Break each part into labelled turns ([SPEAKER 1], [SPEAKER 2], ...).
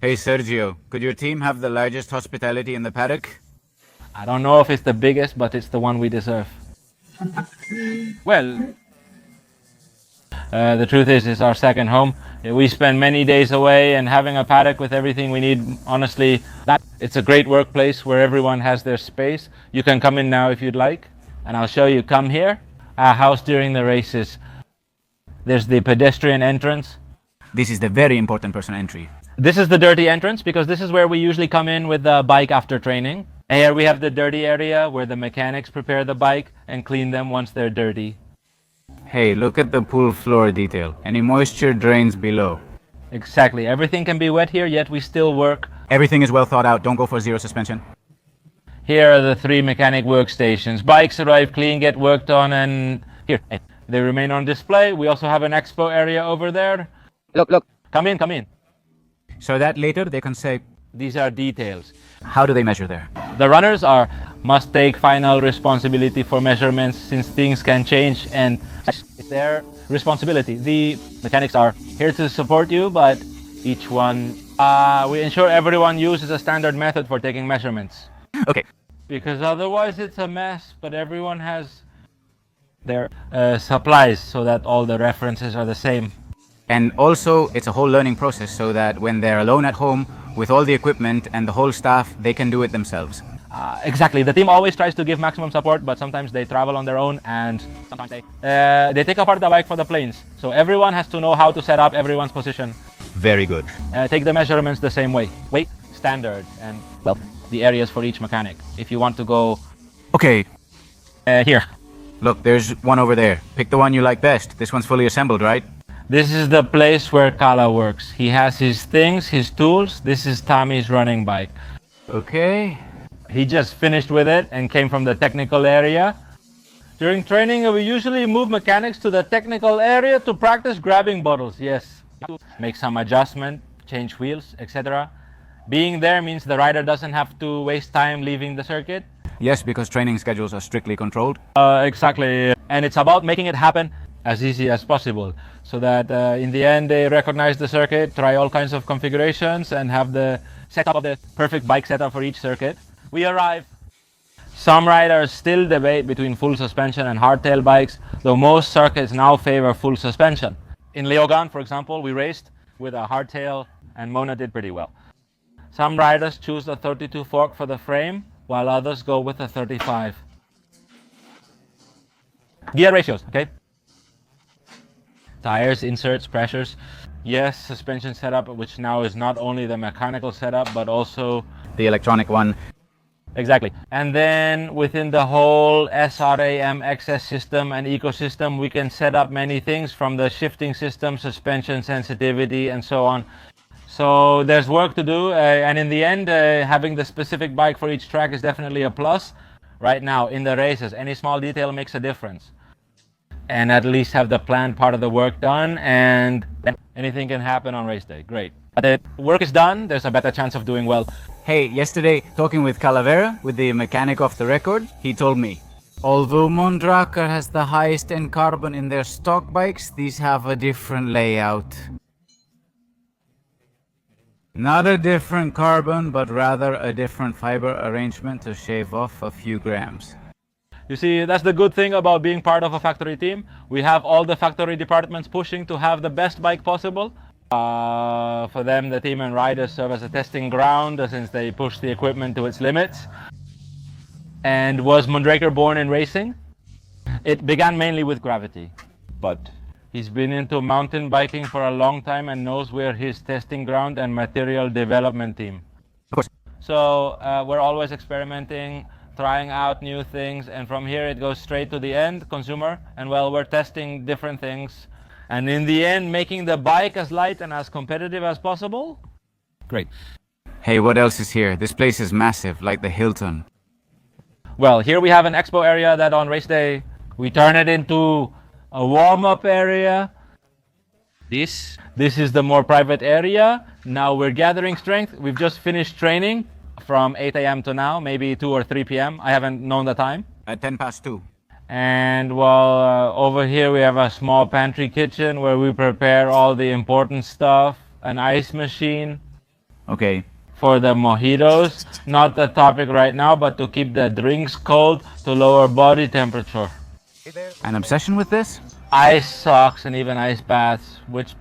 [SPEAKER 1] Hey Sergio, could your team have the largest hospitality in the paddock?
[SPEAKER 2] I don't know if it's the biggest, but it's the one we deserve. Well, the truth is, it's our second home. We spend many days away, and having a paddock with everything we need, honestly, it's a great workplace where everyone has their space. You can come in now if you'd like, and I'll show you. Come here, our house during the races. There's the pedestrian entrance.
[SPEAKER 1] This is the very important person entry.
[SPEAKER 2] This is the dirty entrance because this is where we usually come in with the bike after training. Here we have the dirty area where the mechanics prepare the bike and clean them once they're dirty.
[SPEAKER 1] Hey, look at the pool floor detail. Any moisture drains below.
[SPEAKER 2] Exactly. Everything can be wet here, yet we still work.
[SPEAKER 1] Everything is well thought out. Don't go for zero suspension.
[SPEAKER 2] Here are the 3 mechanic workstations. Bikes arrive clean, get worked on, and here, they remain on display. We also have an expo area over there. Look. Come in, come in.
[SPEAKER 1] So that later they can say,
[SPEAKER 2] These are details.
[SPEAKER 1] how do they measure there?
[SPEAKER 2] The runners must take final responsibility for measurements since things can change and it's their responsibility. The mechanics are here to support you, but each one, we ensure everyone uses a standard method for taking measurements.
[SPEAKER 1] Okay.
[SPEAKER 2] Because otherwise it's a mess, but everyone has their supplies so that all the references are the same.
[SPEAKER 1] And also, it's a whole learning process so that when they're alone at home with all the equipment and the whole staff, they can do it themselves.
[SPEAKER 2] Exactly. The team always tries to give maximum support, but sometimes they travel on their own and sometimes they take apart the bike for the planes. So everyone has to know how to set up everyone's position.
[SPEAKER 1] Very good.
[SPEAKER 2] Take the measurements the same way. Weight, standard, and, well, the areas for each mechanic. If you want to go...
[SPEAKER 1] Okay.
[SPEAKER 2] Here.
[SPEAKER 1] Look, there's one over there. Pick the one you like best. This one's fully assembled, right?
[SPEAKER 2] This is the place where Kala works. He has his things, his tools. This is Tommy's running bike.
[SPEAKER 1] Okay.
[SPEAKER 2] He just finished with it and came from the technical area. During training, we usually move mechanics to the technical area to practice grabbing bottles. Yes, make some adjustment, change wheels, etc. Being there means the rider doesn't have to waste time leaving the circuit.
[SPEAKER 1] Yes, because training schedules are strictly controlled.
[SPEAKER 2] Exactly. And it's about making it happen as easy as possible so that in the end they recognize the circuit, try all kinds of configurations, and have the setup of the perfect bike setup for each circuit. We arrive. Some riders still debate between full suspension and hardtail bikes, though most circuits now favor full suspension. In Leogan, for example, we raced with a hardtail and Mona did pretty well. Some riders choose the 32 fork for the frame, while others go with the 35. Gear ratios, okay? Tires, inserts, pressures. Yes, suspension setup, which now is not only the mechanical setup, but also
[SPEAKER 1] the electronic one.
[SPEAKER 2] Exactly. And then within the whole SRAM XS system and ecosystem, we can set up many things from the shifting system, suspension sensitivity, and so on. So there's work to do, and in the end, having the specific bike for each track is definitely a plus. Right now, in the races, any small detail makes a difference. And at least have the planned part of the work done, and anything can happen on race day. Great. But the work is done, there's a better chance of doing well.
[SPEAKER 1] Hey, yesterday, talking with Calavera, with the mechanic off the record, he told me, although Mondraker has the highest end carbon in their stock bikes, these have a different layout. Not a different carbon, but rather a different fiber arrangement to shave off a few grams.
[SPEAKER 2] You see, that's the good thing about being part of a factory team. We have all the factory departments pushing to have the best bike possible. For them, the team and riders serve as a testing ground since they push the equipment to its limits. And was Mondraker born in racing? It began mainly with gravity, but he's been into mountain biking for a long time and knows we're his testing ground and material development team.
[SPEAKER 1] Of course.
[SPEAKER 2] So we're always experimenting, trying out new things, and from here it goes straight to the end consumer, and well, we're testing different things, and in the end making the bike as light and as competitive as possible. Great.
[SPEAKER 1] Hey, what else is here? This place is massive, like the Hilton.
[SPEAKER 2] Well, here we have an expo area that on race day we turn it into a warm-up area. This is the more private area. Now we're gathering strength. We've just finished training from 8 a.m. to now, maybe 2 or 3 p.m. I haven't known the time.
[SPEAKER 1] At 10 past 2.
[SPEAKER 2] And well, over here we have a small pantry kitchen where we prepare all the important stuff, an ice machine.
[SPEAKER 1] Okay.
[SPEAKER 2] For the mojitos, not the topic right now, but to keep the drinks cold to lower body temperature.
[SPEAKER 1] An obsession with this?
[SPEAKER 2] Ice socks and even ice baths, which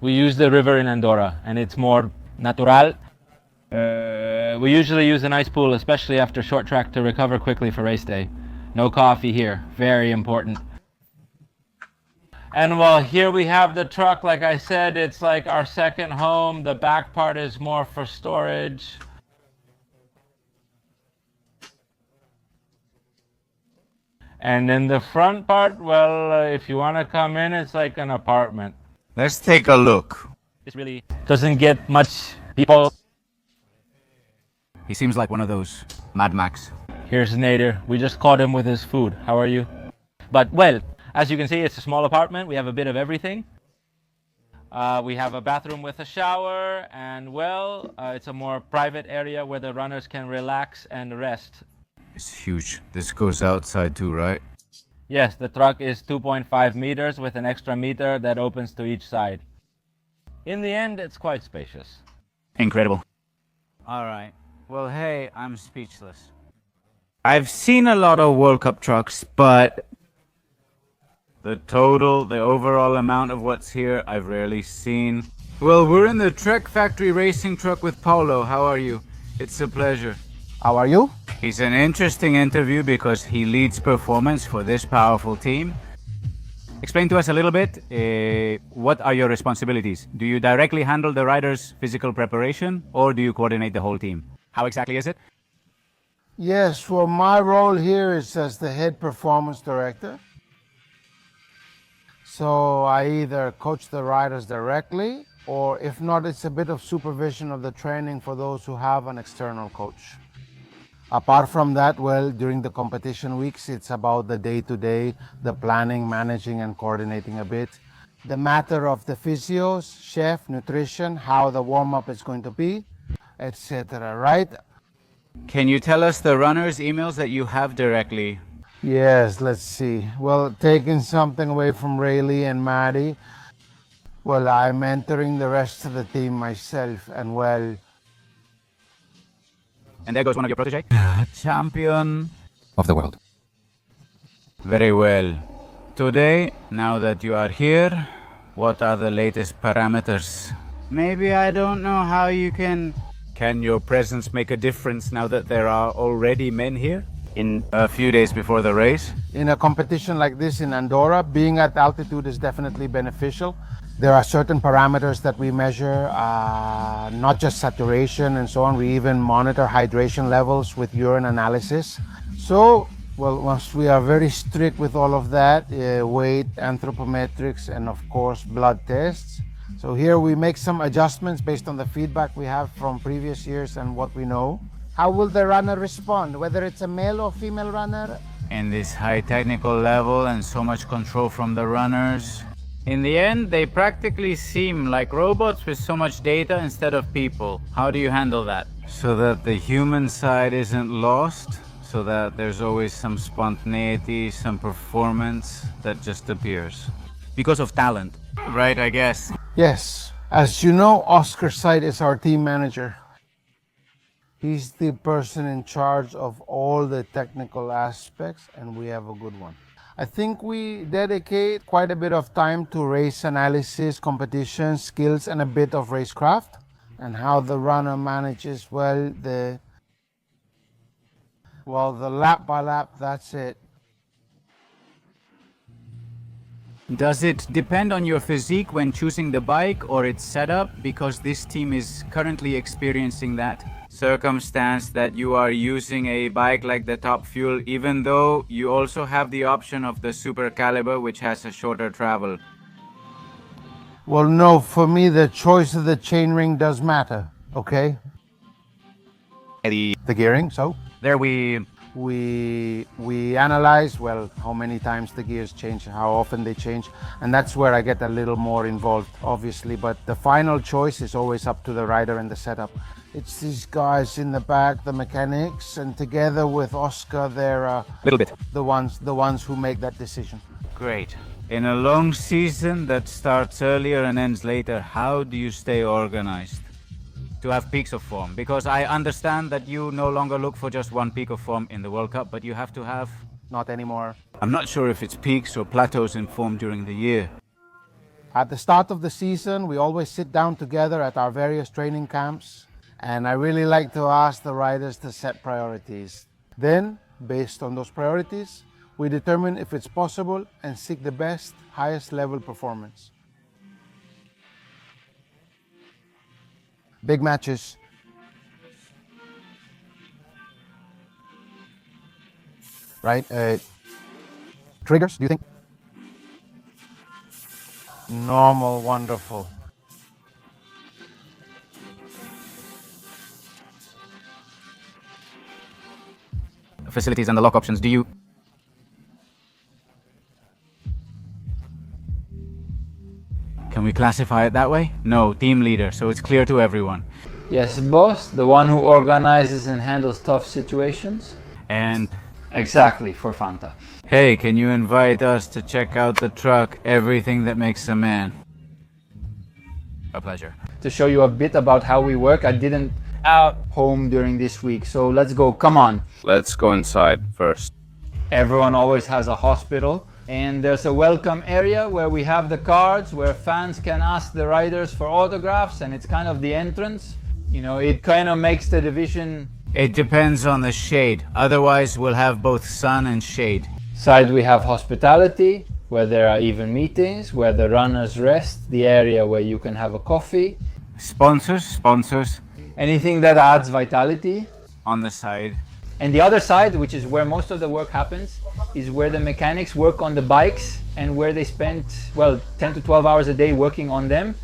[SPEAKER 2] we use the river in Andorra, and it's more natural. We usually use an ice pool, especially after short track, to recover quickly for race day. No coffee here, very important. And well, here we have the truck. Like I said, it's like our second home. The back part is more for storage. And then the front part, well, if you want to come in, it's like an apartment.
[SPEAKER 1] Let's take a look.
[SPEAKER 2] This really doesn't get much people.
[SPEAKER 1] He seems like one of those Mad Max.
[SPEAKER 2] Here's Nader. We just caught him with his food. How are you? But, well, as you can see, it's a small apartment. We have a bit of everything. We have a bathroom with a shower, and, well, it's a more private area where the runners can relax and rest.
[SPEAKER 1] It's huge. This goes outside too, right?
[SPEAKER 2] Yes, the truck is 2.5 meters with an extra meter that opens to each side. In the end, it's quite spacious.
[SPEAKER 1] Incredible. All right. Well, hey, I'm speechless. I've seen a lot of World Cup trucks, but the overall amount of what's here, I've rarely seen. Well, we're in the Trek Factory racing truck with Paulo. How are you? It's a pleasure.
[SPEAKER 3] How are you?
[SPEAKER 1] He's an interesting interview because he leads performance for this powerful team. Explain to us a little bit, what are your responsibilities? Do you directly handle the riders' physical preparation, or do you coordinate the whole team? How exactly is it?
[SPEAKER 3] Yes, well, my role here is as the head performance director. So I either coach the riders directly, or if not, it's a bit of supervision of the training for those who have an external coach. Apart from that, well, during the competition weeks, it's about the day-to-day, the planning, managing, and coordinating a bit. The matter of the physios, chef, nutrition, how the warm-up is going to be, etc., right?
[SPEAKER 1] Can you tell us the runners' emails that you have directly?
[SPEAKER 3] Yes, let's see. Well, taking something away from Rayleigh and Maddie, well, I'm entering the rest of the team myself, and well...
[SPEAKER 1] And there goes one of your protege. Champion
[SPEAKER 4] of the world.
[SPEAKER 1] Very well. Today, now that you are here, what are the latest parameters? Maybe I don't know how you can... Can your presence make a difference now that there are already men here? In a few days before the race?
[SPEAKER 3] In a competition like this in Andorra, being at altitude is definitely beneficial. There are certain parameters that we measure, not just saturation and so on. We even monitor hydration levels with urine analysis. So, well, once we are very strict with all of that, weight, anthropometrics, and of course, blood tests. So here we make some adjustments based on the feedback we have from previous years and what we know. How will the runner respond, whether it's a male or female runner?
[SPEAKER 1] In this high technical level and so much control from the runners. In the end, they practically seem like robots with so much data instead of people. How do you handle that? So that the human side isn't lost, so that there's always some spontaneity, some performance that just appears. Because of talent, right, I guess?
[SPEAKER 3] Yes. As you know, Oscar Seid is our team manager. He's the person in charge of all the technical aspects, and we have a good one. I think we dedicate quite a bit of time to race analysis, competition, skills, and a bit of racecraft, and how the runner manages, well, the lap by lap, that's it.
[SPEAKER 1] Does it depend on your physique when choosing the bike or its setup? Because this team is currently experiencing that circumstance that you are using a bike like the Top Fuel, even though you also have the option of the Super Caliber, which has a shorter travel.
[SPEAKER 3] Well, no, for me, the choice of the chainring does matter, okay? The gearing, so?
[SPEAKER 1] There we
[SPEAKER 3] analyze, well, how many times the gears change, how often they change, and that's where I get a little more involved, obviously, but the final choice is always up to the rider and the setup. It's these guys in the back, the mechanics, and together with Oscar, they're the ones who make that decision.
[SPEAKER 1] Great. In a long season that starts earlier and ends later, how do you stay organized? to have peaks of form? Because I understand that you no longer look for just one peak of form in the World Cup, but you have to have...
[SPEAKER 3] Not anymore.
[SPEAKER 1] I'm not sure if it's peaks or plateaus in form during the year.
[SPEAKER 3] At the start of the season, we always sit down together at our various training camps, and I really like to ask the riders to set priorities. Then, based on those priorities, we determine if it's possible and seek the best, highest level performance. Big matches. Right? Triggers, do you think? Normal, wonderful.
[SPEAKER 1] Facilities and the lock options, do you... Can we classify it that way? No, team leader, so it's clear to everyone.
[SPEAKER 4] Yes, boss, the one who organizes and handles tough situations.
[SPEAKER 1] And...
[SPEAKER 4] Exactly, for Fanta.
[SPEAKER 1] Hey, can you invite us to check out the truck, everything that makes a man? A pleasure.
[SPEAKER 4] To show you a bit about how we work, I didn't out home during this week, so let's go, come on.
[SPEAKER 5] Let's go inside first.
[SPEAKER 4] Everyone always has a hospital, and there's a welcome area where we have the cards where fans can ask the riders for autographs, and it's kind of the entrance. You know, it kind of makes the division...
[SPEAKER 1] It depends on the shade. Otherwise, we'll have both sun and shade.
[SPEAKER 4] Side we have hospitality, where there are even meetings, where the runners rest, the area where you can have a coffee.
[SPEAKER 1] Sponsors.
[SPEAKER 4] Anything that adds vitality.
[SPEAKER 1] On the side.
[SPEAKER 4] And the other side, which is where most of the work happens, is where the mechanics work on the bikes and where they spend, well, 10 to 12 hours a day working on them.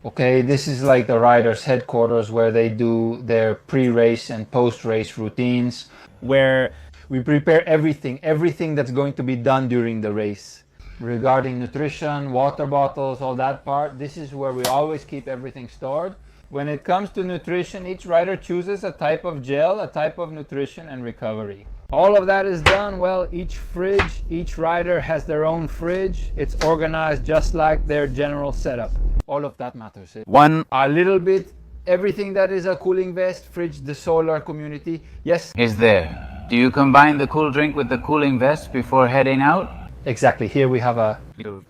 [SPEAKER 4] Okay, this is like the riders' headquarters where they do their pre-race and post-race routines, where we prepare everything that's going to be done during the race. Regarding nutrition, water bottles, all that part, this is where we always keep everything stored. When it comes to nutrition, each rider chooses a type of gel, a type of nutrition and recovery. All of that is done, well, each rider has their own fridge. It's organized just like their general setup. All of that matters. A little bit, everything that is a cooling vest, fridge, the solar community, yes.
[SPEAKER 1] Is there. Do you combine the cool drink with the cooling vest before heading out?
[SPEAKER 4] Exactly, here we have a...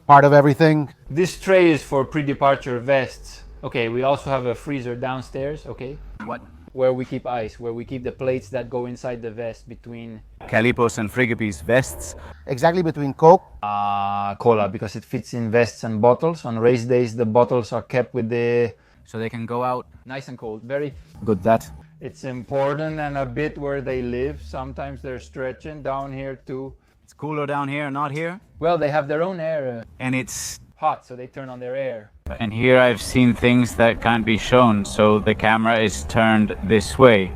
[SPEAKER 3] Part of everything.
[SPEAKER 4] This tray is for pre-departure vests. Okay, we also have a freezer downstairs, okay?
[SPEAKER 1] What?
[SPEAKER 4] Where we keep ice, where we keep the plates that go inside the vest between...
[SPEAKER 1] Calipos and Frigipi's vests.
[SPEAKER 3] Exactly between Coke.
[SPEAKER 4] Cola, because it fits in vests and bottles. On race days, the bottles are kept with the...
[SPEAKER 1] So they can go out.
[SPEAKER 4] Nice and cold, very...
[SPEAKER 1] Good that.
[SPEAKER 4] It's important, and a bit where they live. Sometimes they're stretching down here too.
[SPEAKER 1] It's cooler down here, not here.
[SPEAKER 4] Well, they have their own air.
[SPEAKER 1] And it's...
[SPEAKER 4] Hot, so they turn on their air.
[SPEAKER 1] And here I've seen things that can't be shown, so the camera is turned this way.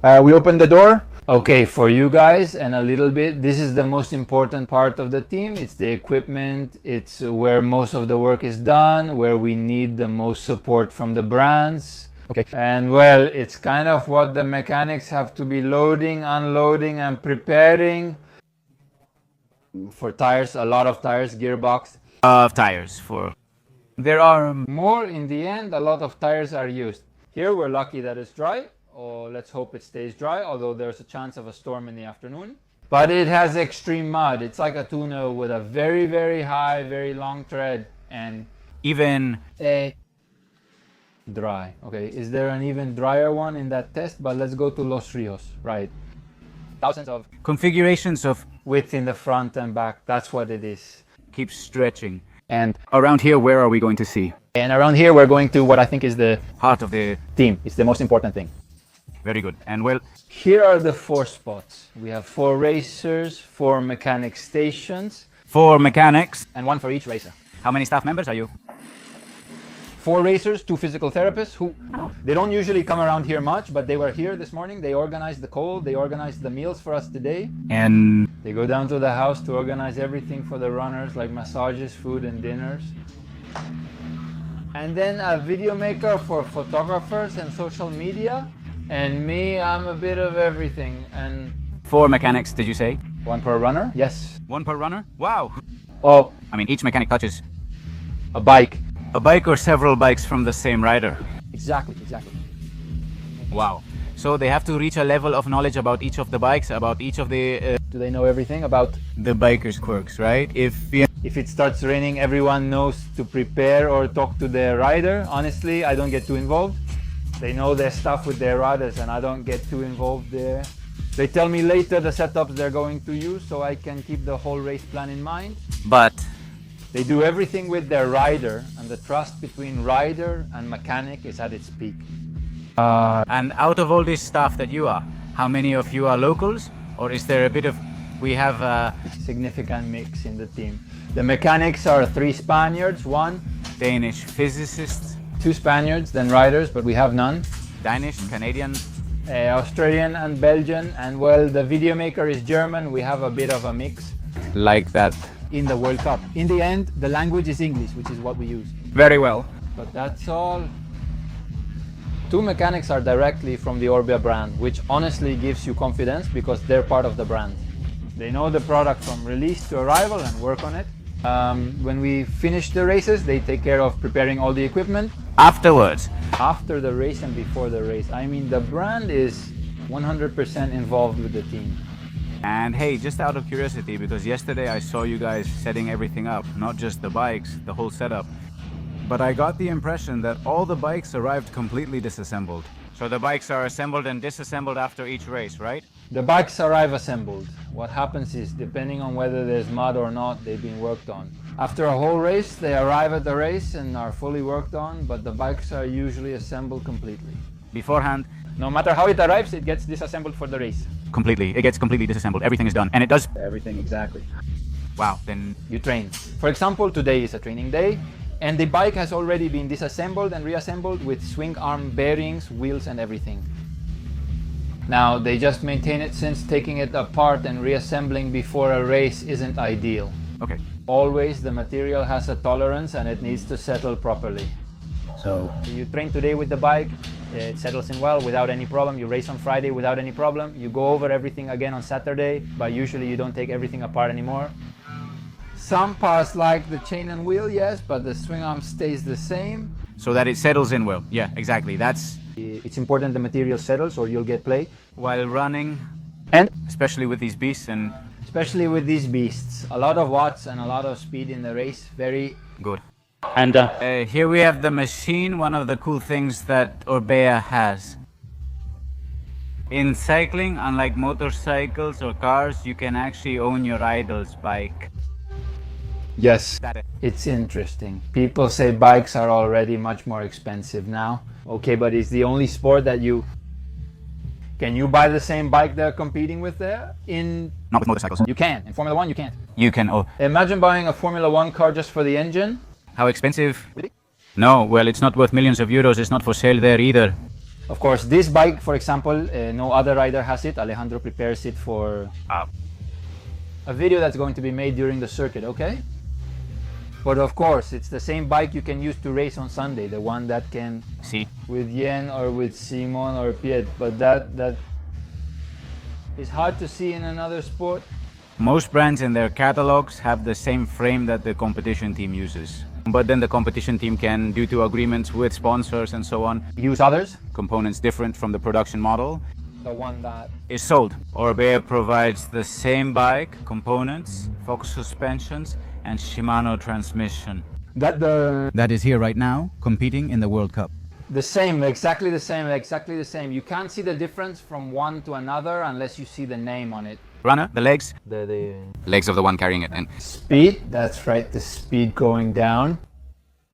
[SPEAKER 4] We open the door. Okay, for you guys and a little bit, this is the most important part of the team. It's the equipment. It's where most of the work is done, where we need the most support from the brands. Okay. And well, it's kind of what the mechanics have to be loading, unloading, and preparing. For tires, a lot of tires, gearbox.
[SPEAKER 1] Of tires for... There are...
[SPEAKER 4] More in the end, a lot of tires are used. Here we're lucky that it's dry, or let's hope it stays dry, although there's a chance of a storm in the afternoon. But it has extreme mud. It's like a tunnel with a very, very high, very long tread, and...
[SPEAKER 1] Even...
[SPEAKER 4] Dry. Okay, is there an even drier one in that test? But let's go to Los Rios, right? Thousands of...
[SPEAKER 1] Configurations of...
[SPEAKER 4] Width in the front and back, that's what it is.
[SPEAKER 1] Keep stretching.
[SPEAKER 4] And
[SPEAKER 1] around here, where are we going to see?
[SPEAKER 4] And around here, we're going to what I think is the
[SPEAKER 1] heart of the
[SPEAKER 4] team. It's the most important thing.
[SPEAKER 1] Very good. And well,
[SPEAKER 4] here are the 4 spots. We have 4 racers, 4 mechanic stations.
[SPEAKER 1] 4 mechanics.
[SPEAKER 4] And 1 for each racer.
[SPEAKER 1] How many staff members are you?
[SPEAKER 4] 4 racers, 2 physical therapists who, they don't usually come around here much, but they were here this morning. They organized the cold, they organized the meals for us today.
[SPEAKER 1] And
[SPEAKER 4] they go down to the house to organize everything for the runners, like massages, food, and dinners. And then a video maker for photographers and social media. And me, I'm a bit of everything. And
[SPEAKER 1] 4 mechanics, did you say?
[SPEAKER 4] 1 per runner? Yes.
[SPEAKER 1] 1 per runner? Wow.
[SPEAKER 4] Oh,
[SPEAKER 1] I mean, each mechanic touches
[SPEAKER 4] a bike.
[SPEAKER 1] A bike or several bikes from the same rider?
[SPEAKER 4] Exactly.
[SPEAKER 1] Wow. So they have to reach a level of knowledge about each of the bikes, about each of the
[SPEAKER 4] Do they know everything about?
[SPEAKER 1] the bikers' quirks, right?
[SPEAKER 4] If it starts raining, everyone knows to prepare or talk to their rider. Honestly, I don't get too involved. They know their stuff with their riders and I don't get too involved there. They tell me later the setups they're going to use so I can keep the whole race plan in mind.
[SPEAKER 1] But
[SPEAKER 4] They do everything with their rider, and the trust between rider and mechanic is at its peak.
[SPEAKER 1] and out of all this staff that you are, how many of you are locals, or is there a bit of? We have
[SPEAKER 4] Significant mix in the team. The mechanics are 3 Spaniards, 1,
[SPEAKER 1] Danish physicists,
[SPEAKER 4] 2 Spaniards, then riders, but we have none.
[SPEAKER 1] Danish, Canadian.
[SPEAKER 4] Australian and Belgian, and well, the video maker is German. We have a bit of a mix
[SPEAKER 1] Like that.
[SPEAKER 4] in the World Cup. In the end, the language is English, which is what we use.
[SPEAKER 1] Very well.
[SPEAKER 4] But that's all. 2 mechanics are directly from the Orbea brand, which honestly gives you confidence because they're part of the brand. They know the product from release to arrival and work on it. When we finish the races, they take care of preparing all the equipment.
[SPEAKER 1] Afterwards,
[SPEAKER 4] After the race and before the race, I mean, the brand is 100% involved with the team.
[SPEAKER 1] and hey, just out of curiosity, because yesterday I saw you guys setting everything up, not just the bikes, the whole setup. But I got the impression that all the bikes arrived completely disassembled. So the bikes are assembled and disassembled after each race, right?
[SPEAKER 4] The bikes arrive assembled. What happens is, depending on whether there's mud or not, they've been worked on. After a whole race, they arrive at the race and are fully worked on, but the bikes are usually assembled completely.
[SPEAKER 1] Beforehand,
[SPEAKER 4] No matter how it arrives, it gets disassembled for the race.
[SPEAKER 1] completely. It gets completely disassembled. Everything is done. And it does.
[SPEAKER 4] Everything exactly.
[SPEAKER 1] Wow, then
[SPEAKER 4] You train. For example, today is a training day, and the bike has already been disassembled and reassembled with swing arm bearings, wheels, and everything. Now, they just maintain it since taking it apart and reassembling before a race isn't ideal.
[SPEAKER 1] okay.
[SPEAKER 4] Always the material has a tolerance and it needs to settle properly. So you train today with the bike, it settles in well without any problem. You race on Friday without any problem. You go over everything again on Saturday, but usually you don't take everything apart anymore. Some parts like the chain and wheel, yes, but the swing arm stays the same.
[SPEAKER 1] So that it settles in well. Yeah, exactly. That's
[SPEAKER 4] It's important the material settles or you'll get play.
[SPEAKER 1] while running,
[SPEAKER 4] And
[SPEAKER 1] especially with these beasts, and
[SPEAKER 4] especially with these beasts, a lot of watts and a lot of speed in the race, very
[SPEAKER 1] good.
[SPEAKER 4] and
[SPEAKER 1] Here we have the machine, one of the cool things that Orbea has. In cycling, unlike motorcycles or cars, you can actually own your idol's bike.
[SPEAKER 4] yes,
[SPEAKER 1] That
[SPEAKER 4] it's interesting. People say bikes are already much more expensive now. Okay, but it's the only sport that you can you buy the same bike they're competing with there?
[SPEAKER 1] Not with motorcycles.
[SPEAKER 4] You can. In Formula 1 you can't.
[SPEAKER 1] You can. Oh,
[SPEAKER 4] Imagine buying a Formula 1 car just for the engine.
[SPEAKER 1] how expensive? No, well, it's not worth millions of euros. It's not for sale there either.
[SPEAKER 4] Of course, this bike, for example, no other rider has it. Alejandro prepares it for a video that's going to be made during the circuit, okay? But of course, it's the same bike you can use to race on Sunday, the one that can
[SPEAKER 1] See,
[SPEAKER 4] with Yen or with Simon or Piet, but that is hard to see in another sport.
[SPEAKER 1] most brands in their catalogs have the same frame that the competition team uses. But then the competition team can, due to agreements with sponsors and so on,
[SPEAKER 4] Use others.
[SPEAKER 1] components different from the production model,
[SPEAKER 4] The one that
[SPEAKER 1] is sold. Orbea provides the same bike, components, Fox suspensions, and Shimano transmission.
[SPEAKER 6] That is here right now, competing in the World Cup.
[SPEAKER 4] the same, exactly the same, exactly the same. You can't see the difference from one to another unless you see the name on it.
[SPEAKER 1] Runner, the legs,
[SPEAKER 4] The
[SPEAKER 1] legs of the one carrying it, and
[SPEAKER 4] speed, that's right, the speed going down.